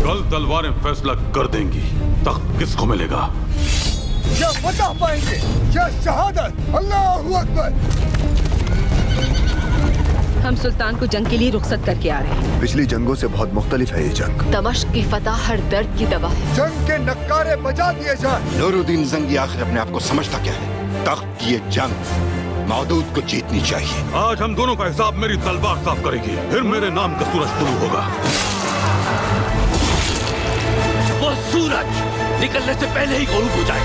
कल तलवारें फैसला कर देंगी तख्त किसको मिलेगा। या फतह पाएंगे या शहादत। अल्लाहू अकबर। हम सुल्तान को जंग के लिए रुखसत करके आ रहे हैं। पिछली जंगों से बहुत मुख्तलिफ है ये जंग। दमश्क की फतह हर दर्द की दवा है। जंग के नक्कारे बजा दिए जाए। नूरुद्दीन जंगी आखिर अपने आप को समझता क्या है? तख्त की ये जंग मौदूद को जीतनी चाहिए। आज हम दोनों का हिसाब मेरी तलवार साफ करेगी, फिर मेरे नाम का सूरज तुलू होगा। वो सूरज निकलने से पहले ही गुरूब हो जाए।